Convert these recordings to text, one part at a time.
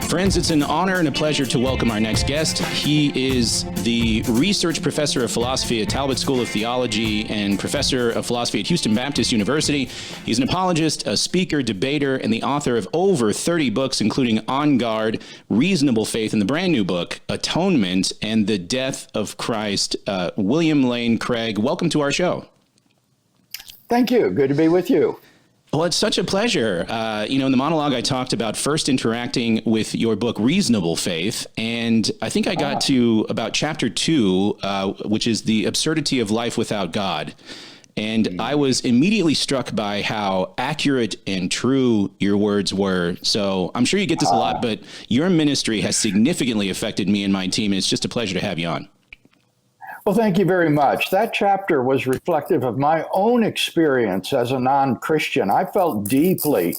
Friends, it's an honor and a pleasure to welcome our next guest. He is the research professor of philosophy at Talbot School of Theology and professor of philosophy at Houston Baptist University. He's an apologist, a speaker, debater, and the author of over 30 books, including On Guard, Reasonable Faith, and the brand new book, Atonement and the Death of Christ. William Lane Craig, welcome to our show. Thank you. Good to be with you. Well, it's such a pleasure. In the monologue, I talked about first interacting with your book, Reasonable Faith, and I think I got to about chapter 2, which is the absurdity of life without God. And I was immediately struck by how accurate and true your words were. So I'm sure you get this a lot, but your ministry has significantly affected me and my team, and it's just a pleasure to have you on. Well, thank you very much. That chapter was reflective of my own experience as a non-Christian. I felt deeply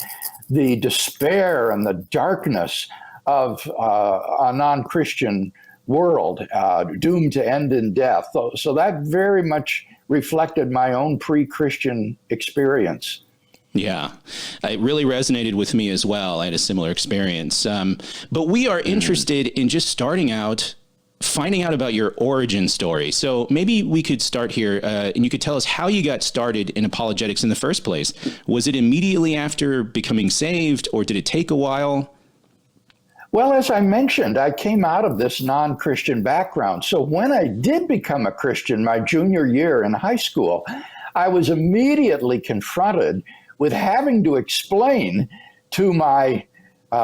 the despair and the darkness of a non-Christian world doomed to end in death. So that very much reflected my own pre-Christian experience. Yeah, it really resonated with me as well. I had a similar experience. But we are interested in just starting out finding out about your origin story. So maybe we could start here, and you could tell us how you got started in apologetics in the first place. Was it immediately after becoming saved, or did it take a while? Well, as I mentioned, I came out of this non-Christian background. So when I did become a Christian my junior year in high school, I was immediately confronted with having to explain to my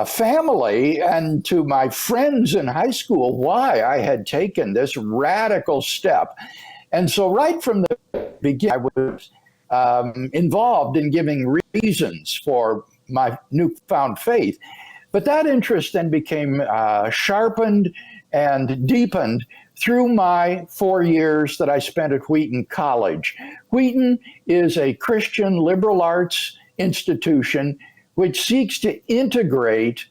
family and to my friends in high school why I had taken this radical step. And so right from the beginning, I was involved in giving reasons for my newfound faith. But that interest then became sharpened and deepened through my 4 years that I spent at Wheaton College. Wheaton is a Christian liberal arts institution which seeks to integrate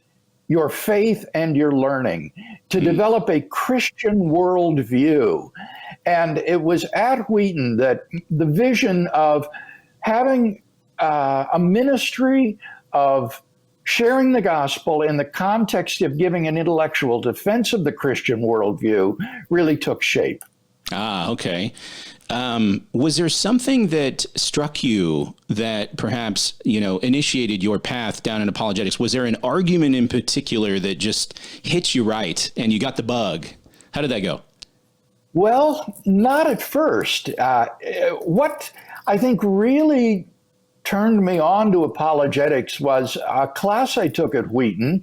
your faith and your learning, to develop a Christian worldview. And it was at Wheaton that the vision of having a ministry of sharing the gospel in the context of giving an intellectual defense of the Christian worldview really took shape. Okay. Was there something that struck you that perhaps, initiated your path down in apologetics? Was there an argument in particular that just hit you right and you got the bug? How did that go? Well, not at first. What I think really turned me on to apologetics was a class I took at Wheaton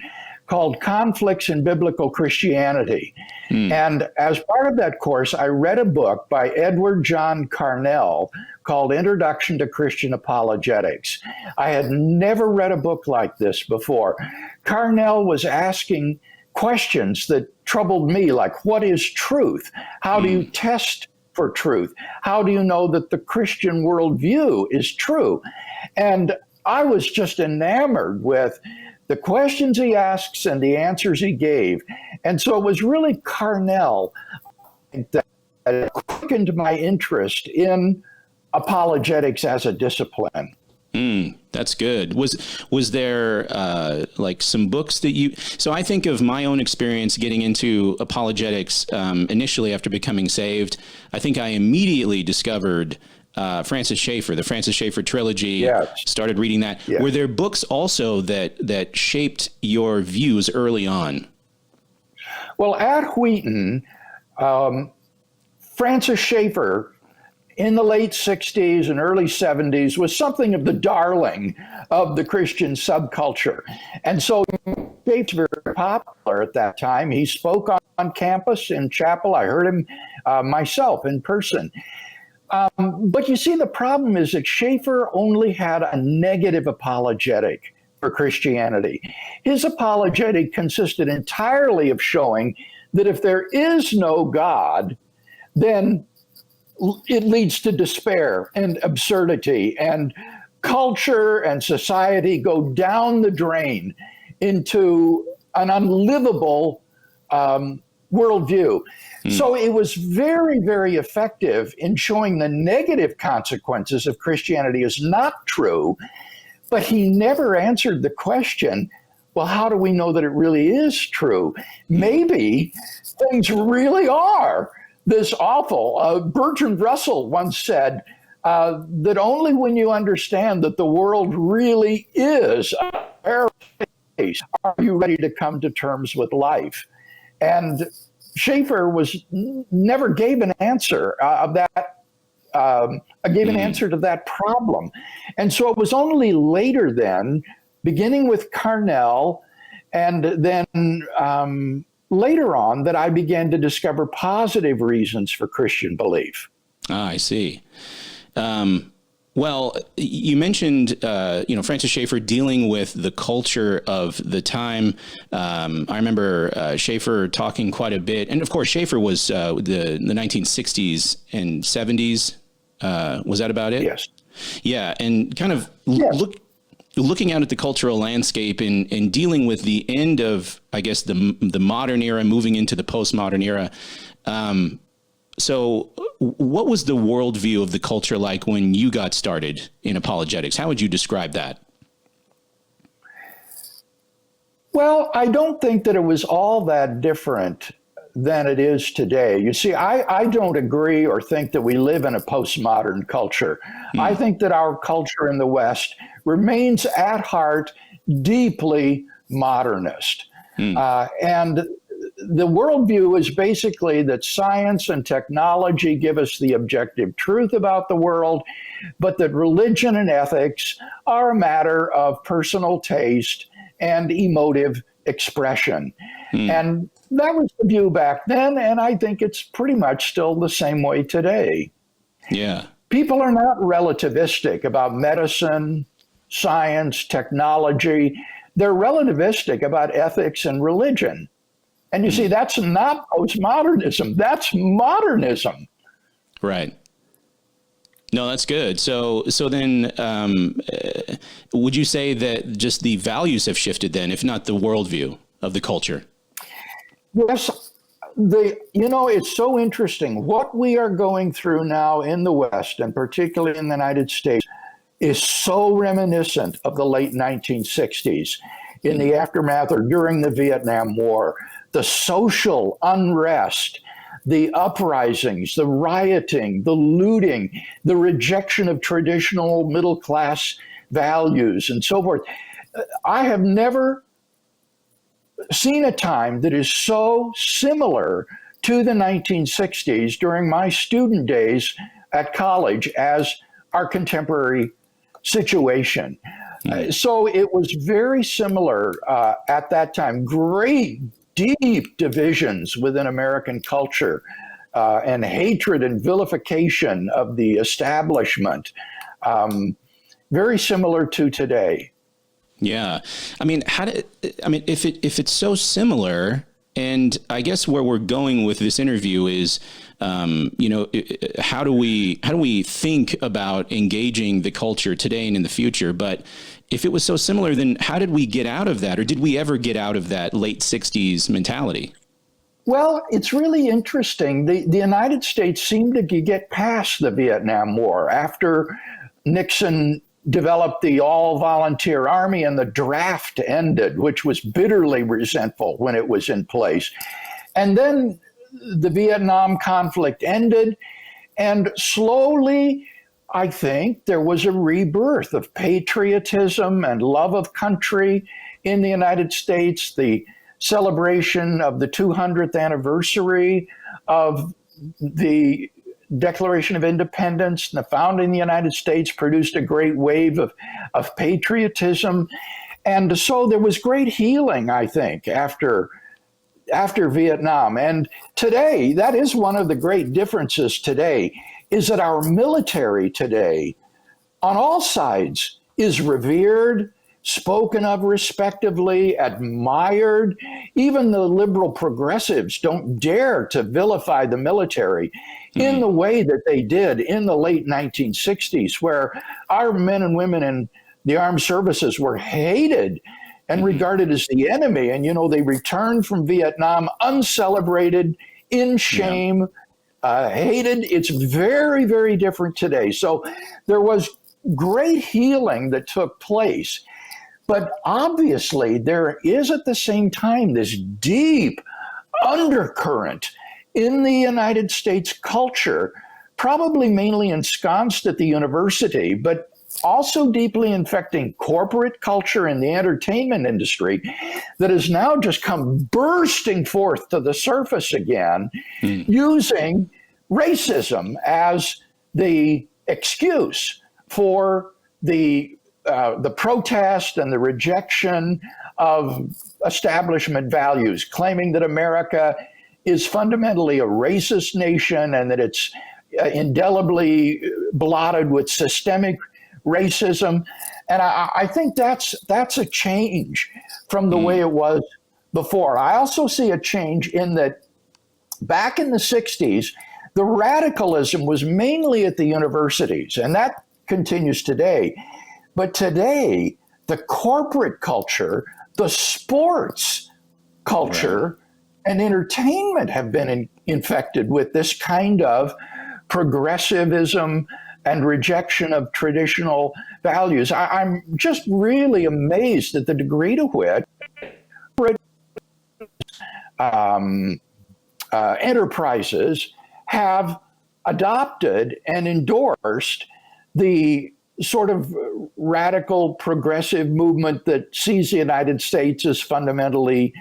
called Conflicts in Biblical Christianity. And as part of that course, I read a book by Edward John Carnell called Introduction to Christian Apologetics. I had never read a book like this before. Carnell was asking questions that troubled me, like, what is truth? How do you test for truth? How do you know that the Christian worldview is true? And I was just enamored with the questions he asks and the answers he gave. And so it was really Carnell that quickened my interest in apologetics as a discipline. That's good. Was there like some books that you? So I think of my own experience getting into apologetics initially after becoming saved. I think I immediately discovered Francis Schaeffer, the Francis Schaeffer trilogy. Yes. Started reading that. Yes. Were there books also that shaped your views early on? Well, at Wheaton, Francis Schaeffer in the late 60s and early 70s was something of the darling of the Christian subculture. And so Schaeffer was very popular at that time. He spoke on campus in chapel. I heard him myself in person. But you see, the problem is that Schaeffer only had a negative apologetic for Christianity. His apologetic consisted entirely of showing that if there is no God, then it leads to despair and absurdity, and culture and society go down the drain into an unlivable worldview. So it was very, very effective in showing the negative consequences of Christianity is not true, But he never answered the question, well, how do we know that it really is true? Maybe things really are this awful. Bertrand Russell once said that only when you understand that the world really is a paradise are you ready to come to terms with life. And Schaeffer never gave an answer of that. Gave an answer to that problem. And so it was only later then, beginning with Carnell, and then later on, that I began to discover positive reasons for Christian belief. I see. Well, you mentioned, Francis Schaeffer dealing with the culture of the time. I remember Schaeffer talking quite a bit. And of course, Schaeffer was the 1960s and 70s. Was that about it? Yes. Yeah. And kind of looking out at the cultural landscape and dealing with the end of, I guess, the modern era, moving into the postmodern era. So what was the worldview of the culture like when you got started in apologetics? How would you describe that? Well, I don't think that it was all that different than it is today. You see, I don't agree or think that we live in a postmodern culture. I think that our culture in the West remains at heart deeply modernist. And the worldview is basically that science and technology give us the objective truth about the world, but that religion and ethics are a matter of personal taste and emotive expression. And that was the view back then, and I think it's pretty much still the same way today. Yeah. People are not relativistic about medicine, science, technology. They're relativistic about ethics and religion. And you see, that's not postmodernism. That's modernism. Right. No, that's good. So then would you say that just the values have shifted then, if not the worldview of the culture? Yes. It's so interesting. What we are going through now in the West, and particularly in the United States, is so reminiscent of the late 1960s in the aftermath or during the Vietnam War. The social unrest, the uprisings, the rioting, the looting, the rejection of traditional middle-class values, and so forth. I have never seen a time that is so similar to the 1960s during my student days at college as our contemporary situation. So it was very similar at that time. Great, deep divisions within American culture and hatred and vilification of the establishment. Very similar to today. Yeah. I mean, if it's so similar, and I guess where we're going with this interview is, how do we think about engaging the culture today and in the future? But if it was so similar, then how did we get out of that? Or did we ever get out of that late 60s mentality? Well, it's really interesting. The United States seemed to get past the Vietnam War after Nixon developed the all-volunteer army and the draft ended, which was bitterly resentful when it was in place. And then the Vietnam conflict ended, and slowly, I think, there was a rebirth of patriotism and love of country in the United States. The celebration of the 200th anniversary of the Declaration of Independence and the founding of the United States produced a great wave of patriotism. And so there was great healing, I think, after Vietnam. And today, that is one of the great differences today, is that our military today, on all sides, is revered, spoken of respectively, admired. Even the liberal progressives don't dare to vilify the military in the way that they did in the late 1960s, where our men and women in the armed services were hated and regarded as the enemy. And, they returned from Vietnam uncelebrated, in shame, hated. It's very, very different today. So there was great healing that took place. But obviously, there is at the same time this deep undercurrent in the United States culture, probably mainly ensconced at the university, but also deeply infecting corporate culture and the entertainment industry, that has now just come bursting forth to the surface again, using racism as the excuse for the protest and the rejection of establishment values, claiming that America is fundamentally a racist nation and that it's indelibly blotted with systemic racism. And I think that's a change from the way it was before. I also see a change in that back in the 60s, the radicalism was mainly at the universities, and that continues today. But today, the corporate culture, the sports culture, and entertainment have been infected with this kind of progressivism and rejection of traditional values. I'm just really amazed at the degree to which enterprises have adopted and endorsed the sort of radical progressive movement that sees the United States as fundamentally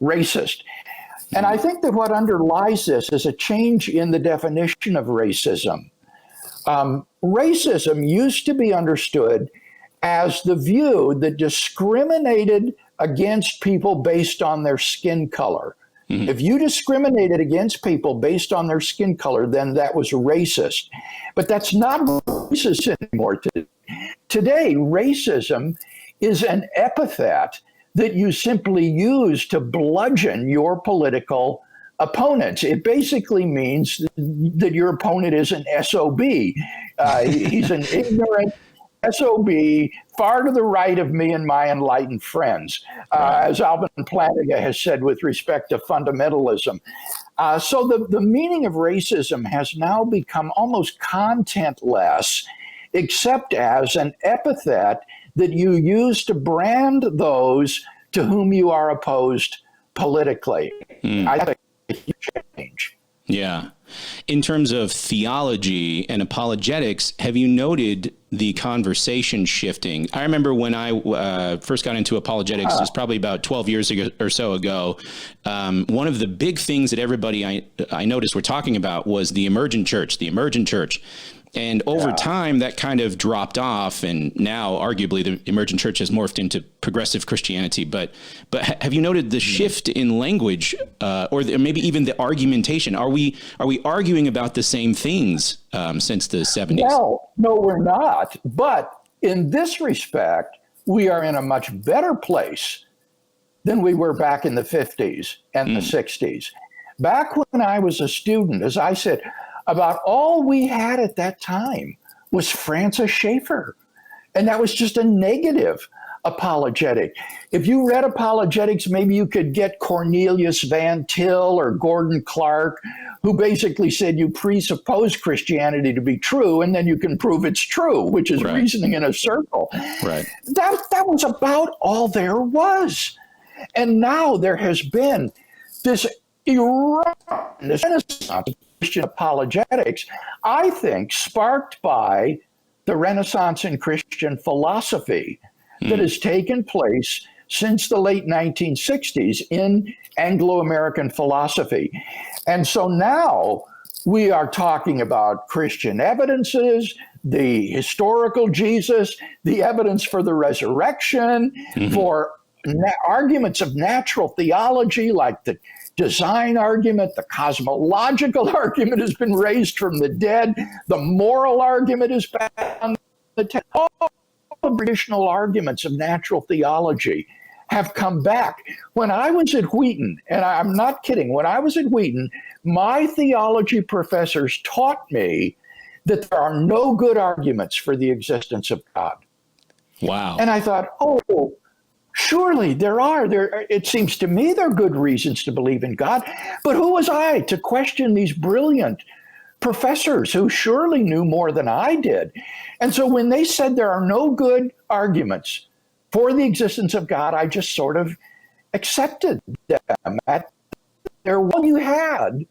racist. And I think that what underlies this is a change in the definition of racism. Racism used to be understood as the view that discriminated against people based on their skin color. If you discriminated against people based on their skin color, then that was racist. But that's not racist anymore. Today, racism is an epithet that you simply use to bludgeon your political opponents. It basically means that your opponent is an SOB. He's an ignorant SOB, far to the right of me and my enlightened friends, as Alvin Plantinga has said with respect to fundamentalism. So the meaning of racism has now become almost contentless, except as an epithet that you use to brand those to whom you are opposed politically. I think it's a huge change. Yeah. In terms of theology and apologetics, have you noted the conversation shifting? I remember when I first got into apologetics, it was probably about 12 years ago or so ago. One of the big things that everybody I noticed were talking about was the emergent church. And over time, that kind of dropped off, and now arguably the emergent church has morphed into progressive Christianity. But have you noted the shift in language, or maybe even the argumentation? Are we arguing about the same things since the 70s? Well, no, we're not. But in this respect, we are in a much better place than we were back in the 50s and the 60s. Back when I was a student, as I said, about all we had at that time was Francis Schaeffer. And that was just a negative apologetic. If you read Apologetics, maybe you could get Cornelius Van Til or Gordon Clark, who basically said you presuppose Christianity to be true, and then you can prove it's true, which is reasoning in a circle. Right. That was about all there was. And now there has been this renaissance of Christian apologetics, I think, sparked by the Renaissance in Christian philosophy that has taken place since the late 1960s in Anglo-American philosophy. And so now we are talking about Christian evidences, the historical Jesus, the evidence for the resurrection, for arguments of natural theology like the design argument, the cosmological argument has been raised from the dead, the moral argument is back on the table. All the traditional arguments of natural theology have come back. When I was at Wheaton, and I'm not kidding, when I was at Wheaton, my theology professors taught me that there are no good arguments for the existence of God. Wow. And I thought, surely there are. It seems to me there are good reasons to believe in God. But who was I to question these brilliant professors who surely knew more than I did. And so when they said there are no good arguments for the existence of God, I just sort of accepted them. All you had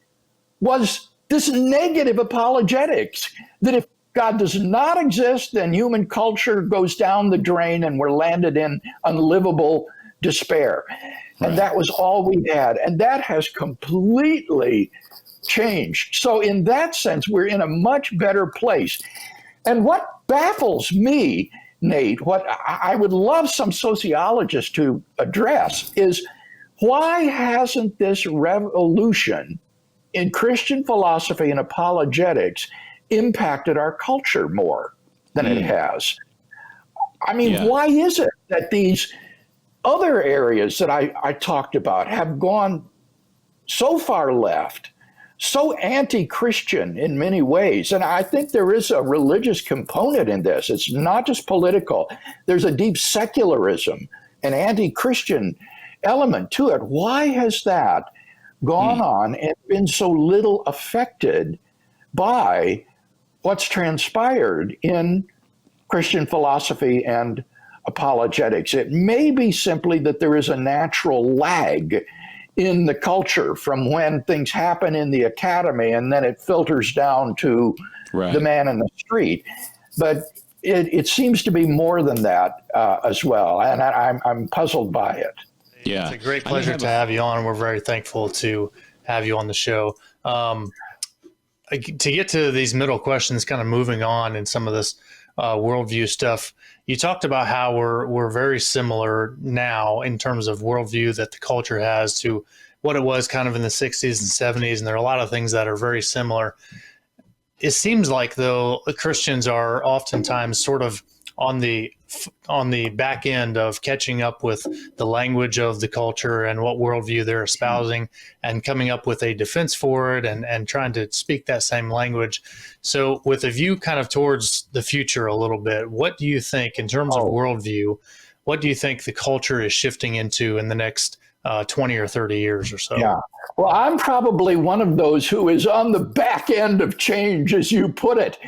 was this negative apologetics that if God does not exist, then human culture goes down the drain and we're landed in unlivable despair. Right. And that was all we had. And that has completely changed. So in that sense, we're in a much better place. And what baffles me, Nate, what I would love some sociologists to address is, why hasn't this revolution in Christian philosophy and apologetics impacted our culture more than it has? I mean, why is it that these other areas that I talked about have gone so far left, so anti-Christian in many ways? And I think there is a religious component in this. It's not just political. There's a deep secularism, an anti-Christian element to it. Why has that gone on and been so little affected by what's transpired in Christian philosophy and apologetics? It may be simply that there is a natural lag in the culture from when things happen in the academy and then it filters down to the man in the street. But it seems to be more than that as well, and I'm puzzled by it. Yeah, it's a great pleasure to have you on. We're very thankful to have you on the show. To get to these middle questions, kind of moving on in some of this worldview stuff, you talked about how we're very similar now in terms of worldview that the culture has to what it was kind of in the 60s and 70s, and there are a lot of things that are very similar. It seems like, though, Christians are oftentimes sort of on the back end of catching up with the language of the culture and what worldview they're espousing and coming up with a defense for it and trying to speak that same language. So with a view kind of towards the future a little bit, what do you think in terms of worldview, what do you think the culture is shifting into in the next 20 or 30 years or so? Yeah. Well, I'm probably one of those who is on the back end of change, as you put it,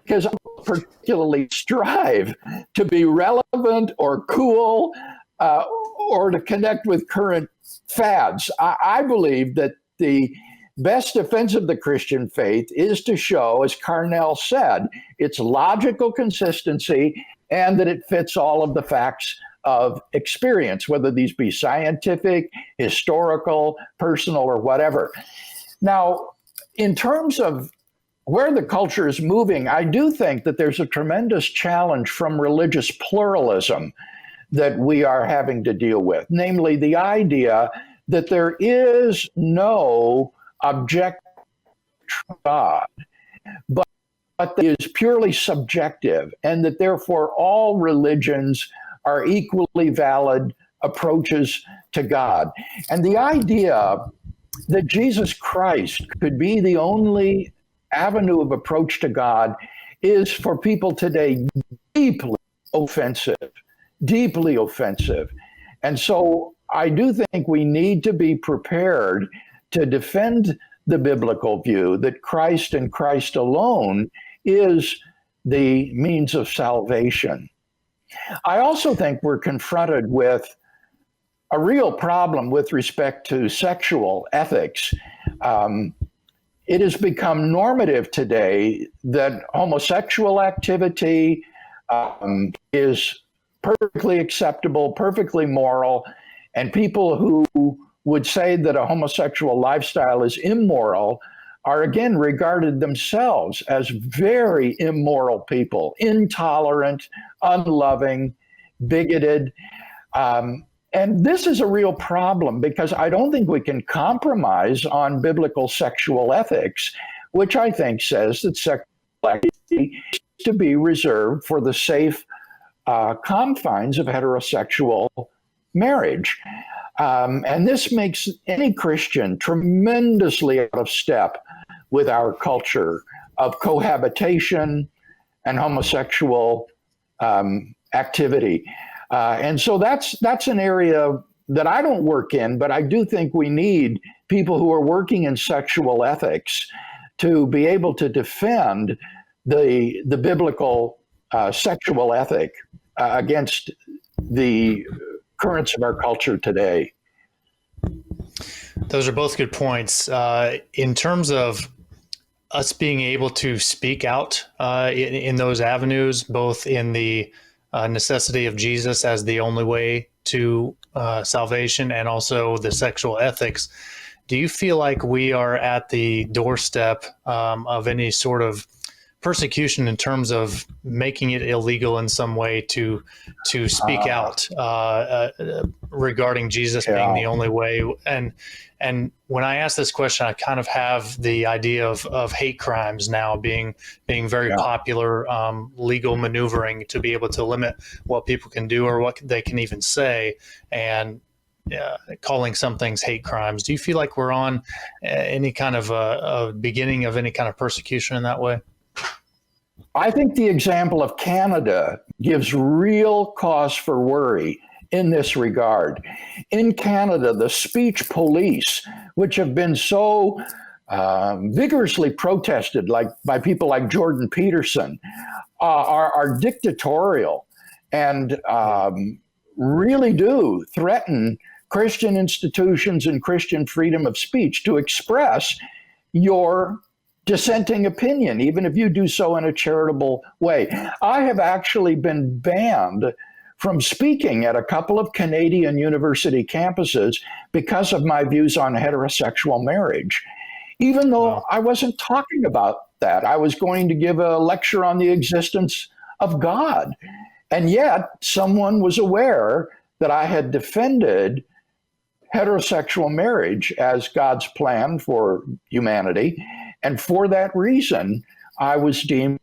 because I particularly strive to be relevant or cool or to connect with current fads. I believe that the best defense of the Christian faith is to show, as Carnell said, its logical consistency and that it fits all of the facts of experience, whether these be scientific, historical, personal, or whatever. Now, in terms of where the culture is moving, I do think that there's a tremendous challenge from religious pluralism that we are having to deal with, namely the idea that there is no objective God, but that is purely subjective, and that therefore all religions are equally valid approaches to God. And the idea that Jesus Christ could be the only avenue of approach to God is for people today deeply offensive. And so I do think we need to be prepared to defend the biblical view that Christ and Christ alone is the means of salvation. I also think we're confronted with a real problem with respect to sexual ethics. It has become normative today that homosexual activity is perfectly acceptable, perfectly moral, and people who would say that a homosexual lifestyle is immoral are again regarded themselves as very immoral people, intolerant, unloving, bigoted. And this is a real problem because I don't think we can compromise on biblical sexual ethics, which I think says that sexuality is to be reserved for the safe confines of heterosexual marriage. And this makes any Christian tremendously out of step with our culture of cohabitation and homosexual activity. And so that's an area that I don't work in, but I do think we need people who are working in sexual ethics to be able to defend the biblical sexual ethic against the currents of our culture today. Those are both good points. In terms of us being able to speak out in those avenues, both in the necessity of Jesus as the only way to salvation and also the sexual ethics, do you feel like we are at the doorstep of any sort of persecution in terms of making it illegal in some way to speak out regarding Jesus being the only way? And when I ask this question, I kind of have the idea of hate crimes now being very popular, legal maneuvering to be able to limit what people can do or what they can even say, and calling some things hate crimes. Do you feel like we're on any kind of a beginning of any kind of persecution in that way? I think the example of Canada gives real cause for worry in this regard. In Canada, the speech police, which have been so vigorously protested by people like Jordan Peterson, are dictatorial and really do threaten Christian institutions and Christian freedom of speech to express your dissenting opinion, even if you do so in a charitable way. I have actually been banned from speaking at a couple of Canadian university campuses because of my views on heterosexual marriage, even though I wasn't talking about that. I was going to give a lecture on the existence of God. And yet someone was aware that I had defended heterosexual marriage as God's plan for humanity. And for that reason, I was deemed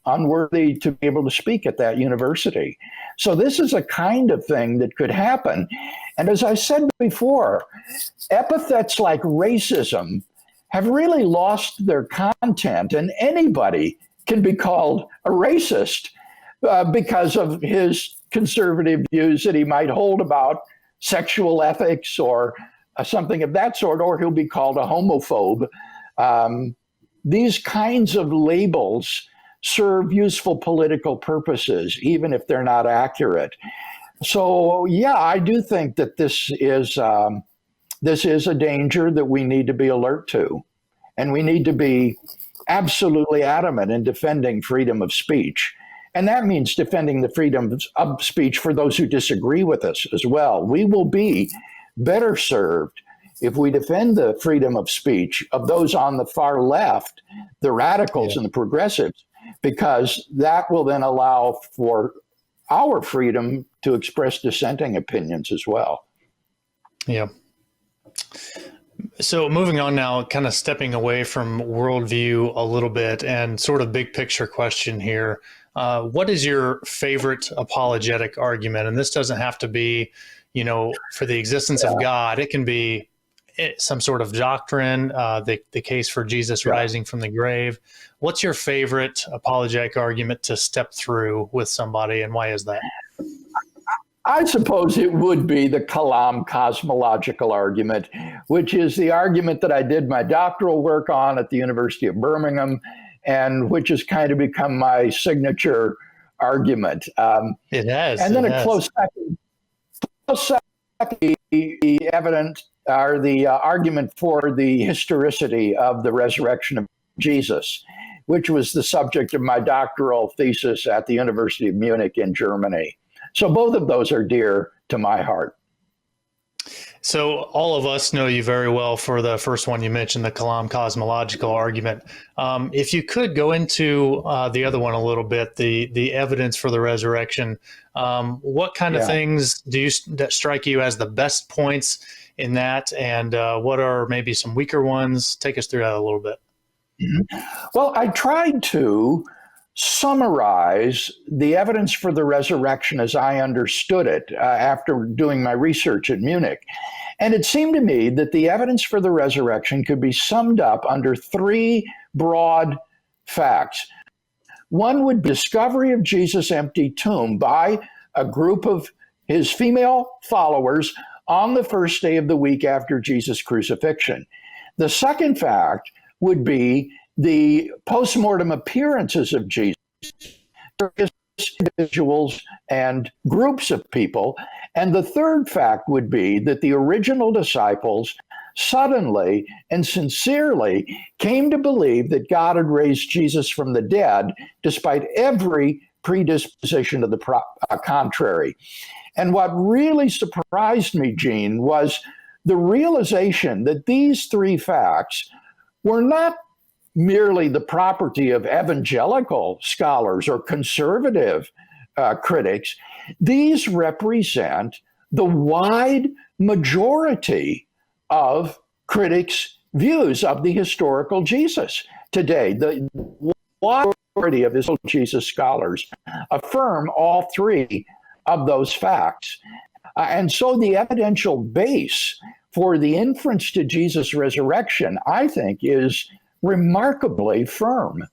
unworthy to be able to speak at that university. So this is a kind of thing that could happen. And as I said before, epithets like racism have really lost their content, and anybody can be called a racist because of his conservative views that he might hold about sexual ethics or something of that sort, or he'll be called a homophobe. These kinds of labels serve useful political purposes, even if they're not accurate. So, yeah, I do think that this is a danger that we need to be alert to, and we need to be absolutely adamant in defending freedom of speech. And that means defending the freedom of speech for those who disagree with us as well. We will be better served if we defend the freedom of speech of those on the far left, the radicals and the progressives, because that will then allow for our freedom to express dissenting opinions as well. Yeah. So moving on now, kind of stepping away from worldview a little bit and sort of big picture question here. What is your favorite apologetic argument? And this doesn't have to be, for the existence of God. It can be some sort of doctrine, the case for Jesus rising from the grave. What's your favorite apologetic argument to step through with somebody, and why is that? I suppose it would be the Kalam cosmological argument, which is the argument that I did my doctoral work on at the University of Birmingham, and which has kind of become my signature argument. It has. And then a close second, the evidence or the argument for the historicity of the resurrection of Jesus, which was the subject of my doctoral thesis at the University of Munich in Germany. So both of those are dear to my heart. So all of us know you very well for the first one you mentioned, the Kalam cosmological argument. If you could go into the other one a little bit, the evidence for the resurrection, what kind of things that strike you as the best points in that, and what are maybe some weaker ones? Take us through that a little bit. Well, I tried to summarize the evidence for the resurrection as I understood it after doing my research at Munich. And it seemed to me that the evidence for the resurrection could be summed up under three broad facts. One would be discovery of Jesus' empty tomb by a group of his female followers on the first day of the week after Jesus' crucifixion. The second fact would be the postmortem appearances of Jesus, individuals and groups of people. And the third fact would be that the original disciples suddenly and sincerely came to believe that God had raised Jesus from the dead, despite every predisposition to the contrary. And what really surprised me, Gene, was the realization that these three facts were not merely the property of evangelical scholars or conservative critics. These represent the wide majority of critics' views of the historical Jesus today. The wide majority of historical Jesus scholars affirm all three of those facts. And so the evidential base for the inference to Jesus' resurrection, I think, is remarkably firm.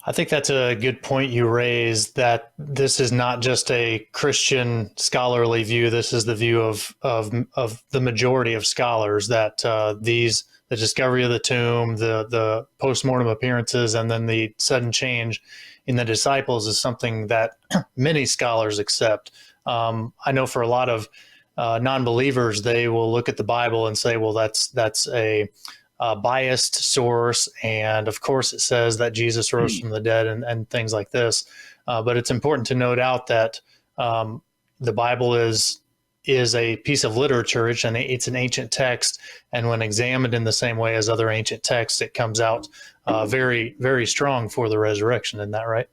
I think that's a good point you raised, that this is not just a Christian scholarly view. This is the view of the majority of scholars, that the discovery of the tomb, the postmortem appearances, and then the sudden change in the disciples is something that many scholars accept. I know for a lot of non-believers, they will look at the Bible and say, well, that's a biased source, and of course it says that Jesus rose from the dead, and things like this. But it's important to note out that the Bible is a piece of literature. It's an ancient text, and when examined in the same way as other ancient texts, it comes out very, very strong for the resurrection. Isn't that right?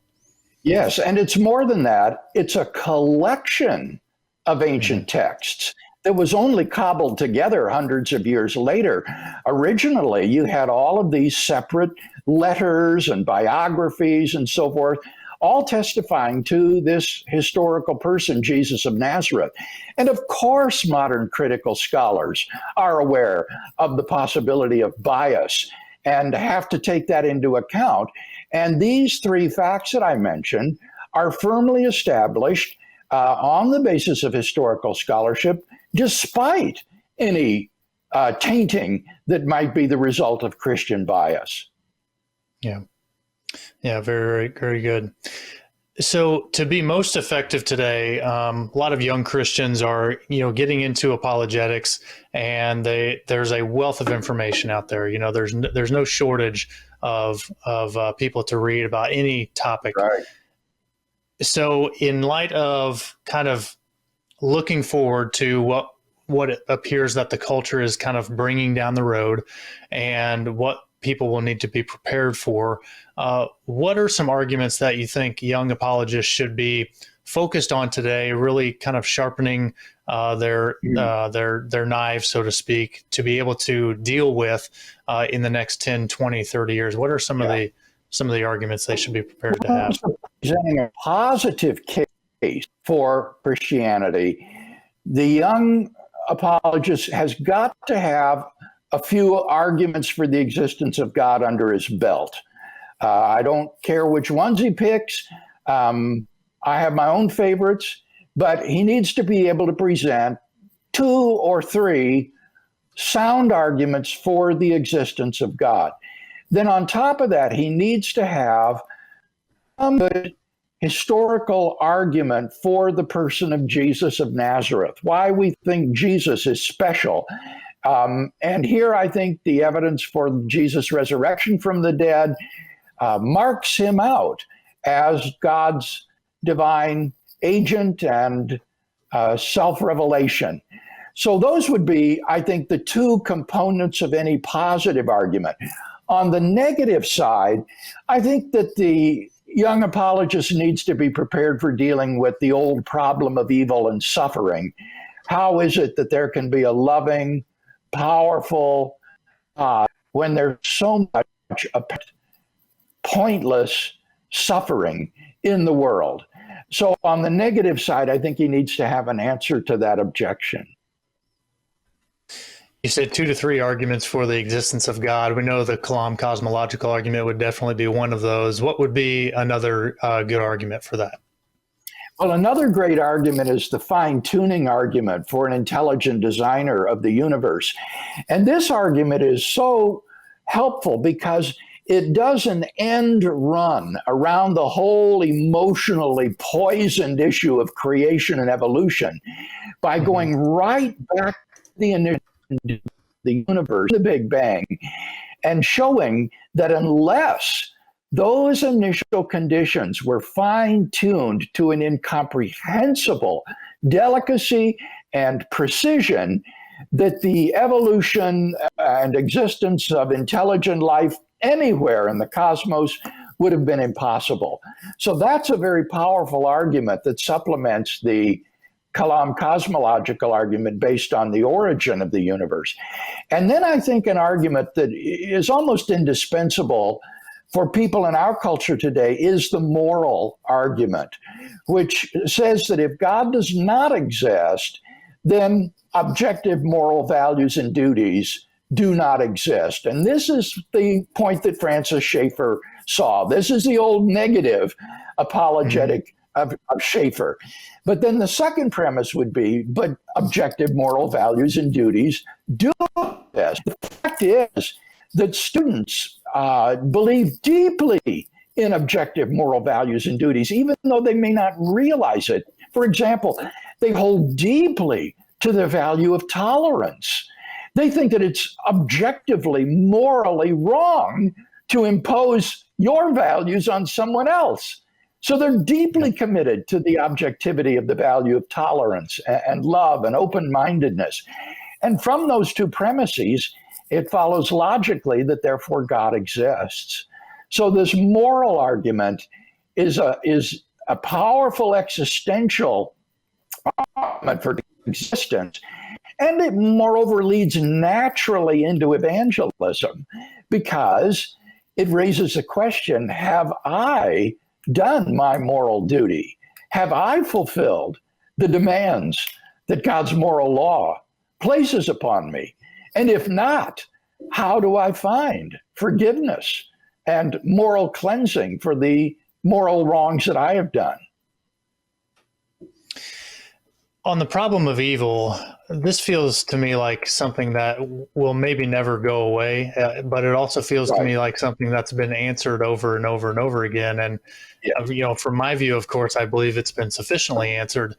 Yes, and it's more than that. It's a collection of ancient texts that was only cobbled together hundreds of years later. Originally, you had all of these separate letters and biographies and so forth, all testifying to this historical person, Jesus of Nazareth. And of course, modern critical scholars are aware of the possibility of bias and have to take that into account. And these three facts that I mentioned are firmly established on the basis of historical scholarship, despite any tainting that might be the result of Christian bias. Yeah, very, very good. So to be most effective today, a lot of young Christians are, getting into apologetics, and there's a wealth of information out there. There's no shortage of people to read about any topic. Right. So in light of kind of looking forward to what it appears that the culture is kind of bringing down the road, and what people will need to be prepared for, what are some arguments that you think young apologists should be focused on today, really kind of sharpening their knives, so to speak, to be able to deal with in the next 10, 20, 30 years? What are some of the arguments they should be prepared to have? Presenting a positive case for Christianity, the young apologist has got to have a few arguments for the existence of God under his belt. I don't care which ones he picks. I have my own favorites, but he needs to be able to present 2 or 3 sound arguments for the existence of God. Then on top of that, he needs to have some good historical argument for the person of Jesus of Nazareth, why we think Jesus is special. And here I think the evidence for Jesus' resurrection from the dead marks him out as God's divine agent and self-revelation. So those would be, I think, the 2 components of any positive argument. On the negative side, I think that the young apologist needs to be prepared for dealing with the old problem of evil and suffering. How is it that there can be a loving, powerful God when there's so much pointless suffering in the world? So on the negative side, I think he needs to have an answer to that objection. You said 2 to 3 arguments for the existence of God. We know the Kalam cosmological argument would definitely be one of those. What would be another good argument for that? Well, another great argument is the fine-tuning argument for an intelligent designer of the universe. And this argument is so helpful because it does an end run around the whole emotionally poisoned issue of creation and evolution by going right back to the universe, the Big Bang, and showing that unless those initial conditions were fine-tuned to an incomprehensible delicacy and precision, that the evolution and existence of intelligent life anywhere in the cosmos would have been impossible. So that's a very powerful argument that supplements the Kalam cosmological argument based on the origin of the universe. And then I think an argument that is almost indispensable for people in our culture today is the moral argument, which says that if God does not exist, then objective moral values and duties do not exist. And this is the point that Francis Schaeffer saw. This is the old negative apologetic of Schaeffer. But then the second premise would be, but objective moral values and duties do exist. The fact is that students believe deeply in objective moral values and duties, even though they may not realize it. For example, they hold deeply to the value of tolerance. They think that it's objectively, morally wrong to impose your values on someone else. So they're deeply committed to the objectivity of the value of tolerance and love and open-mindedness. And from those two premises, it follows logically that therefore God exists. So this moral argument is a powerful existential argument for existence. And it moreover leads naturally into evangelism because it raises the question, have I done my moral duty? Have I fulfilled the demands that God's moral law places upon me? And if not, how do I find forgiveness and moral cleansing for the moral wrongs that I have done? On the problem of evil, this feels to me like something that will maybe never go away, but it also feels to me like something that's been answered over and over and over again. And, from my view, of course, I believe it's been sufficiently answered.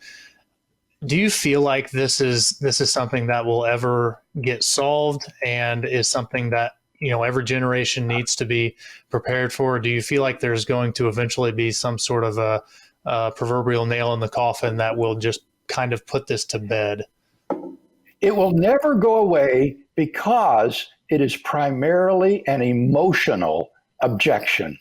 Do you feel like this is something that will ever get solved and is something that, every generation needs to be prepared for? Do you feel like there's going to eventually be some sort of a proverbial nail in the coffin that will just kind of put this to bed? It will never go away because it is primarily an emotional objection,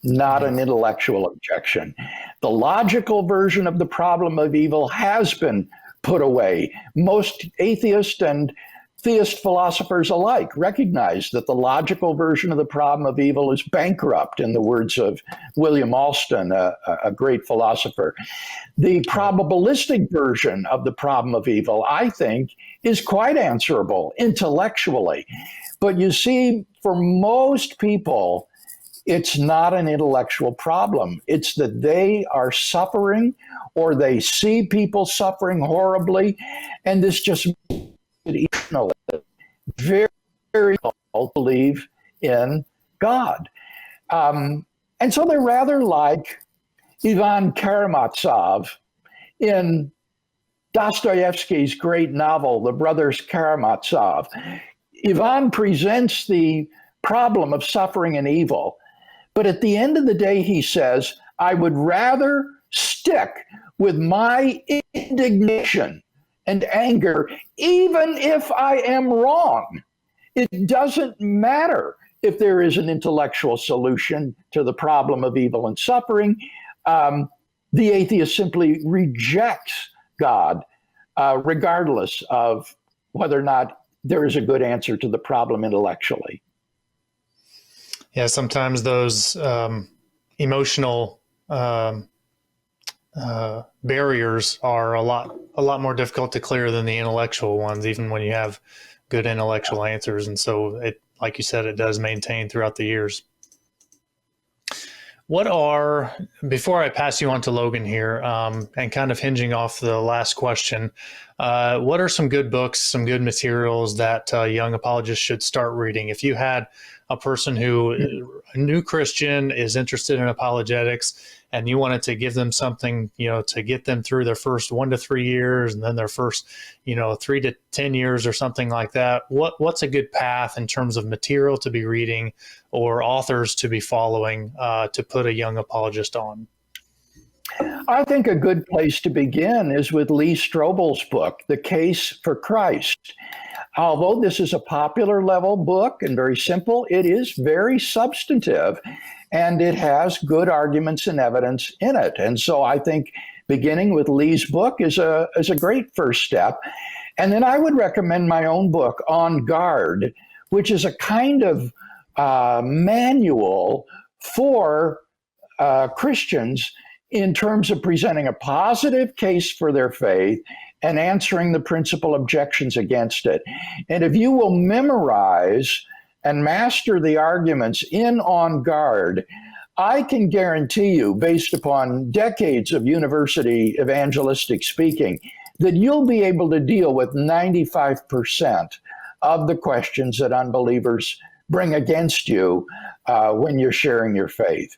not an intellectual objection. The logical version of the problem of evil has been put away. Most atheist and theist philosophers alike recognize that the logical version of the problem of evil is bankrupt, in the words of William Alston, a great philosopher. The probabilistic version of the problem of evil, I think, is quite answerable intellectually. But you see, for most people, it's not an intellectual problem. It's that they are suffering or they see people suffering horribly, and this just very, very difficult to believe in God. And so they're rather like Ivan Karamazov in Dostoevsky's great novel, The Brothers Karamazov. Ivan presents the problem of suffering and evil, but at the end of the day, he says, I would rather stick with my indignation and anger, even if I am wrong. It doesn't matter if there is an intellectual solution to the problem of evil and suffering. The atheist simply rejects God, regardless of whether or not there is a good answer to the problem intellectually. Yeah, sometimes those emotional barriers are a lot more difficult to clear than the intellectual ones, even when you have good intellectual answers. And so it, like you said, it does maintain throughout the years. Before I pass you on to Logan here, and kind of hinging off the last question, what are some good books, some good materials that young apologists should start reading? If you had a person who, a new Christian, is interested in apologetics, and you wanted to give them something, to get them through their first 1 to 3 years, and then their first, 3 to 10 years or something like that, what's a good path in terms of material to be reading or authors to be following to put a young apologist on? I think a good place to begin is with Lee Strobel's book, The Case for Christ. Although this is a popular level book and very simple, it is very substantive, and it has good arguments and evidence in it. And so I think beginning with Lee's book is a great first step. And then I would recommend my own book, On Guard, which is a kind of manual for Christians in terms of presenting a positive case for their faith and answering the principal objections against it. And if you will memorize and master the arguments in On Guard, I can guarantee you, based upon decades of university evangelistic speaking, that you'll be able to deal with 95% of the questions that unbelievers bring against you when you're sharing your faith.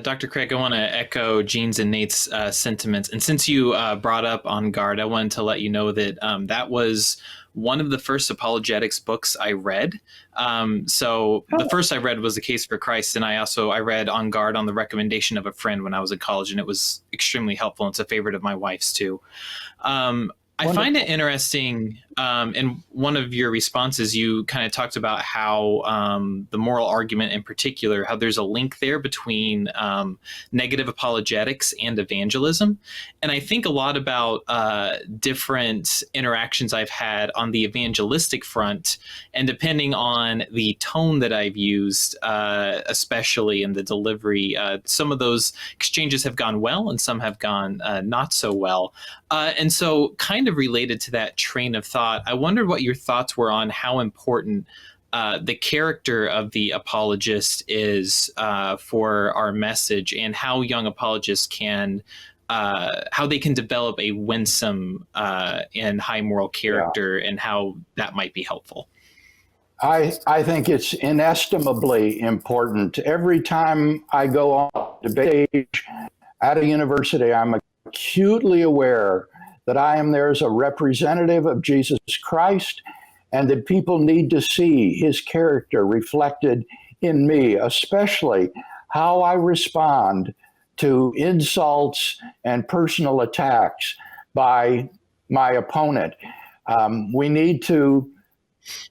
Dr. Craig, I want to echo Gene's and Nate's sentiments. And since you brought up On Guard, I wanted to let you know that that was one of the first apologetics books I read. The first I read was The Case for Christ, and I read On Guard on the recommendation of a friend when I was in college, and it was extremely helpful. It's a favorite of my wife's too. I find it interesting, in one of your responses, you kind of talked about how the moral argument in particular, how there's a link there between negative apologetics and evangelism. And I think a lot about different interactions I've had on the evangelistic front, and depending on the tone that I've used, especially in the delivery, some of those exchanges have gone well and some have gone not so well. And so kind of related to that train of thought, I wondered what your thoughts were on how important the character of the apologist is for our message, and how young apologists can, how they can develop a winsome and high moral character, and how that might be helpful. I think it's inestimably important. Every time I go on debate stage at a university, I'm acutely aware that I am there as a representative of Jesus Christ, and that people need to see his character reflected in me, especially how I respond to insults and personal attacks by my opponent. We need to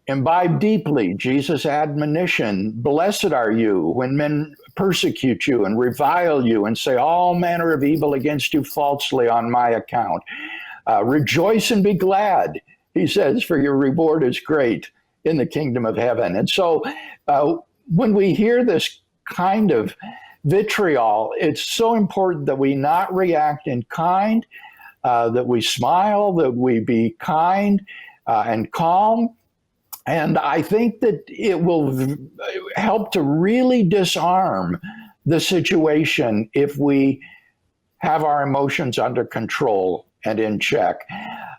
imbibe deeply Jesus' admonition, "Blessed are you when men persecute you and revile you and say all manner of evil against you falsely on my account. Rejoice and be glad," he says, "for your reward is great in the kingdom of heaven." And so when we hear this kind of vitriol, it's so important that we not react in kind, that we smile, that we be kind and calm. And I think that it will help to really disarm the situation if we have our emotions under control and in check.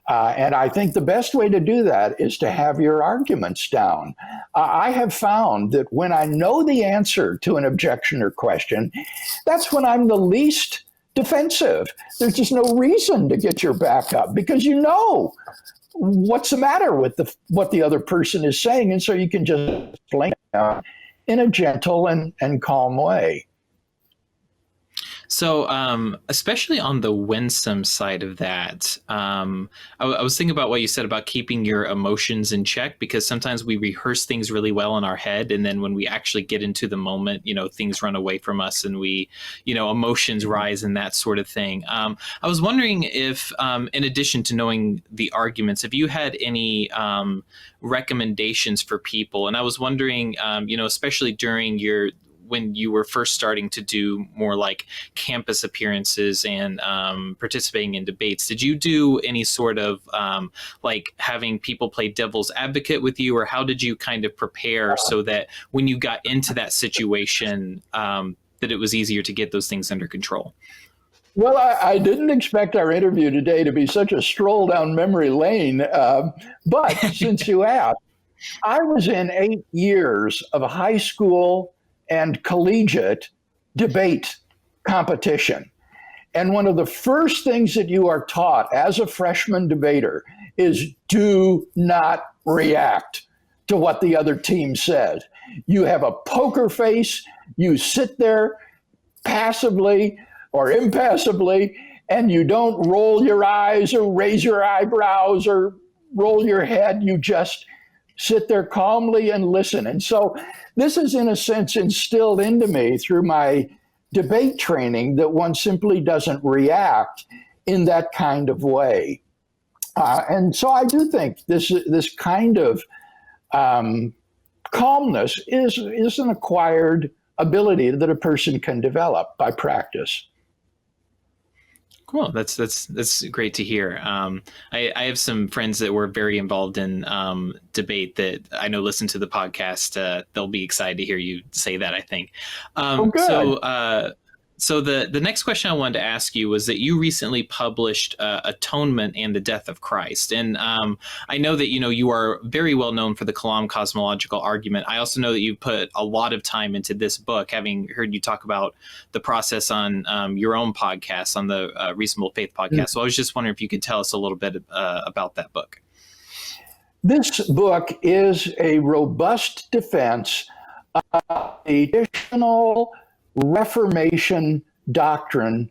And I think the best way to do that is to have your arguments down. I have found that when I know the answer to an objection or question, that's when I'm the least defensive. There's just no reason to get your back up, because you know what's the matter with what the other person is saying. And so you can just explain it in a gentle and calm way. So, especially on the winsome side of that, I was thinking about what you said about keeping your emotions in check, because sometimes we rehearse things really well in our head, and then when we actually get into the moment, things run away from us, and we, emotions rise and that sort of thing. I was wondering if, in addition to knowing the arguments, if you had any recommendations for people, and I was wondering, especially during when you were first starting to do more like campus appearances and participating in debates, did you do any sort of like having people play devil's advocate with you, or how did you kind of prepare so that when you got into that situation, that it was easier to get those things under control? Well, I didn't expect our interview today to be such a stroll down memory lane. But since you asked, I was in 8 years of high school and collegiate debate competition. And one of the first things that you are taught as a freshman debater is do not react to what the other team says. You have a poker face, you sit there passively or impassively, and you don't roll your eyes or raise your eyebrows or roll your head. You just sit there calmly and listen. And so this is, in a sense, instilled into me through my debate training, that one simply doesn't react in that kind of way. And so I do think this kind of calmness is an acquired ability that a person can develop by practice. Cool. That's great to hear. I have some friends that were very involved in debate that I know listen to the podcast. They'll be excited to hear you say that, I think. Good. So the next question I wanted to ask you was that you recently published Atonement and the Death of Christ. And I know that, you are very well known for the Kalam cosmological argument. I also know that you put a lot of time into this book, having heard you talk about the process on your own podcast, on the Reasonable Faith podcast. Mm-hmm. So I was just wondering if you could tell us a little bit about that book. This book is a robust defense of the traditional Reformation doctrine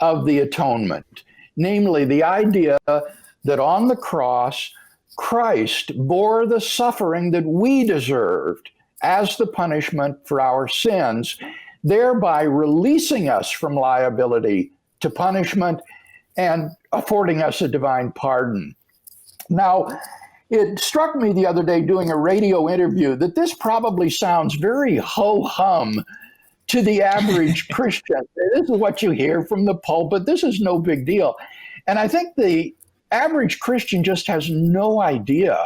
of the atonement, namely the idea that on the cross, Christ bore the suffering that we deserved as the punishment for our sins, thereby releasing us from liability to punishment and affording us a divine pardon. Now, it struck me the other day doing a radio interview that this probably sounds very ho-hum to the average Christian. This is what you hear from the pulpit. This is no big deal. And I think the average Christian just has no idea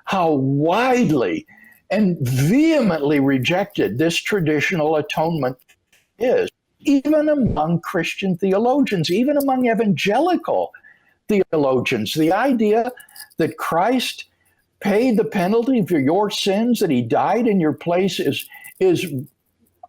how widely and vehemently rejected this traditional atonement is, even among Christian theologians, even among evangelical theologians. The idea that Christ paid the penalty for your sins, that he died in your place, is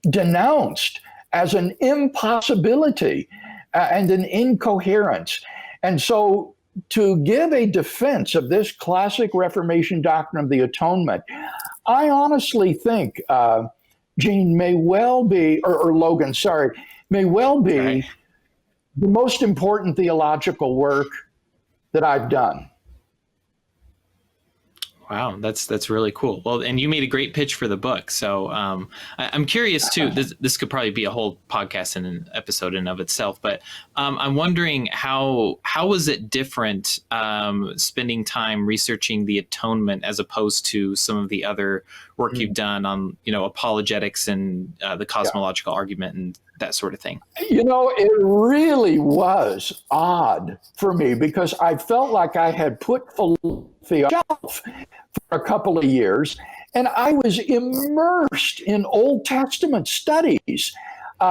denounced as an impossibility and an incoherence. And so to give a defense of this classic Reformation doctrine of the atonement, I honestly think, Gene, may well be, or Logan, sorry, may well be right, the most important theological work that I've done. Wow, that's really cool. Well, and you made a great pitch for the book. So I'm curious too. This could probably be a whole podcast and an episode in of itself. But I'm wondering how was it different spending time researching the atonement as opposed to some of the other work you've done on apologetics and the cosmological argument and that sort of thing? It really was odd for me because I felt like I had put philosophy on the shelf for a couple of years, and I was immersed in Old Testament studies,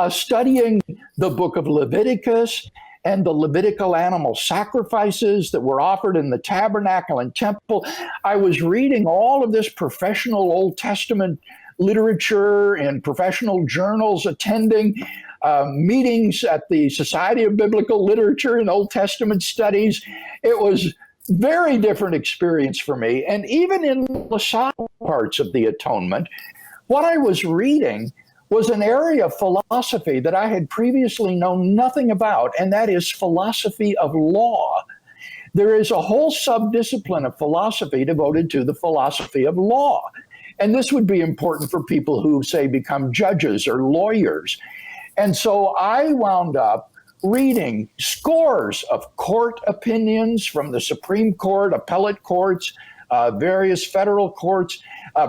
studying the book of Leviticus and the Levitical animal sacrifices that were offered in the tabernacle and temple. I was reading all of this professional Old Testament literature in professional journals, attending meetings at the Society of Biblical Literature and Old Testament Studies. It was very different experience for me. And even in the philosophical parts of the atonement, what I was reading was an area of philosophy that I had previously known nothing about, and that is philosophy of law. There is a whole subdiscipline of philosophy devoted to the philosophy of law. And this would be important for people who, say, become judges or lawyers. And so I wound up reading scores of court opinions from the Supreme Court, appellate courts, various federal courts,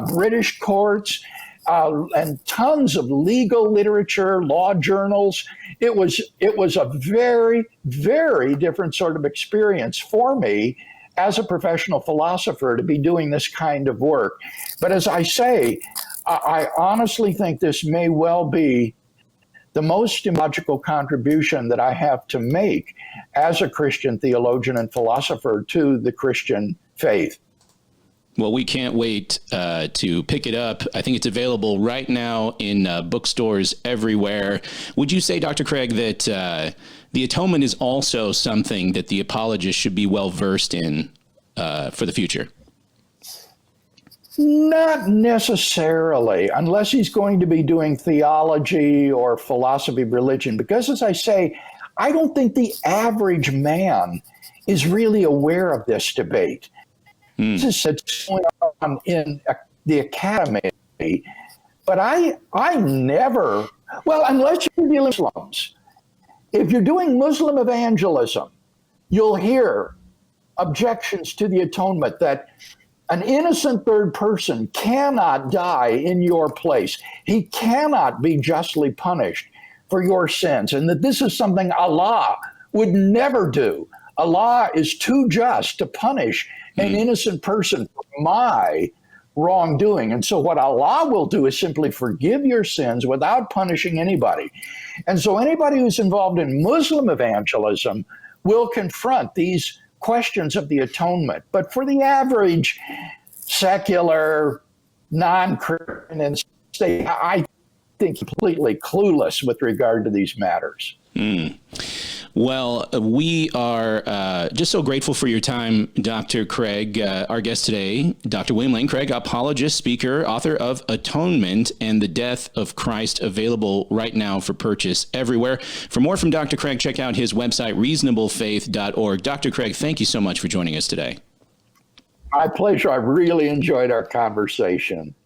British courts, and tons of legal literature, law journals. It was a very, very different sort of experience for me as a professional philosopher to be doing this kind of work. But as I say, I honestly think this may well be the most logical contribution that I have to make as a Christian theologian and philosopher to the Christian faith. Well, we can't wait to pick it up. I think it's available right now in bookstores everywhere. Would you say, Dr. Craig, that the atonement is also something that the apologist should be well versed in for the future? Not necessarily, unless he's going to be doing theology or philosophy of religion. Because, as I say, I don't think the average man is really aware of this debate. This is what's going on in the academy. But I never, well, unless you're dealing with Muslims, if you're doing Muslim evangelism, you'll hear objections to the atonement that an innocent third person cannot die in your place. He cannot be justly punished for your sins, and that this is something Allah would never do. Allah is too just to punish an innocent person for my wrongdoing. And so what Allah will do is simply forgive your sins without punishing anybody. And so anybody who's involved in Muslim evangelism will confront these questions of the atonement. But for the average secular, non-Christian state, I think completely clueless with regard to these matters. Well, we are just so grateful for your time, Dr. Craig. Our guest today, Dr. William Lane Craig, apologist, speaker, author of Atonement and the Death of Christ, available right now for purchase everywhere. For more from Dr. Craig, check out his website, reasonablefaith.org. Dr. Craig, thank you so much for joining us today. My pleasure. I really enjoyed our conversation.